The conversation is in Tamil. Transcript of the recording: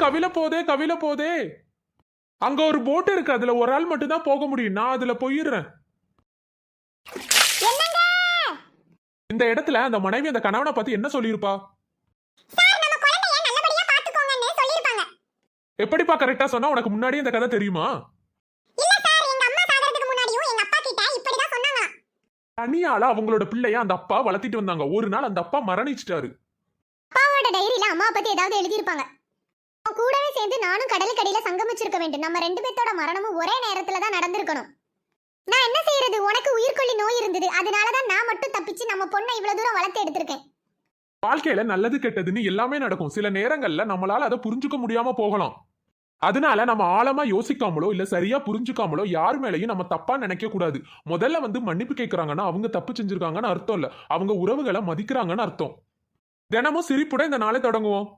கவில போதே கவில போதே. அங்க ஒரு போட் இருக்கு, அதுல ஒரு ஆள் மட்டும் தான் போக முடியும். நான் அதுல போயிடுறேன். என்னங்க இந்த இடத்துல அந்த மனைவி அந்த கணவனை பார்த்து என்ன சொல்லியிருப்பா? சார் நம்ம குழந்தைய நல்லபடியா பாத்துக்கோங்கன்னு சொல்லிருப்பாங்க. எப்படிப்பா கரெக்டா சொன்னா? உனக்கு முன்னாடி இந்த கதை தெரியுமா? இல்ல சார், எங்க அம்மா சாகறதுக்கு முன்னாடியும் எங்க அப்பா கிட்ட இப்படி தான் சொன்னாங்க. தனியால அவங்களோட பிள்ளைய அந்த அப்பா வளர்த்திட்டு வந்தாங்க. ஒரு நாள் அந்த அப்பா மரணிச்சிட்டாரு. அப்பாவோட டைரியில அம்மா பத்தி ஏதாவது எழுதி இருப்பாங்க. கூடவே சேர்ந்து நானும் கடலுக்கடியில சங்கமிச்சிருக்க வேண்டும். நம்ம ரெண்டு பேத்தோட மரணமும் ஒரே நேரத்துல தான் நடந்திருக்கணும். நான் என்ன செய்யறது? உனக்கு உயிர்கொல்லி நோய் இருந்தது, அதனாலதான் நான் மட்டும் தப்பிச்சு நம்ம பொண்ணை இவ்வளவு தூரம் வளர்த்து எடுத்திருக்கேன். வாழ்க்கையில நல்லது கெட்டதுன்னு எல்லாமே நடக்கும். சில நேரங்கள்ல நம்மளால அதை புரிஞ்சுக்க முடியாம போகலாம். அதனால நம்ம ஆழமா யோசிக்காமலோ இல்ல சரியா புரிஞ்சுக்காமலோ யார் மேலையும் நம்ம தப்பா நினைக்க கூடாது. முதல்ல மன்னிப்பு கேட்கறாங்கன்னா அவங்க தப்பு செஞ்சிருக்காங்கன்னு அர்த்தம் இல்ல, அவங்க உறவுகளை மதிக்கிறாங்கன்னு அர்த்தம். தினமும் சிரிப்புடன் இந்த நாளை தொடங்குவோம்.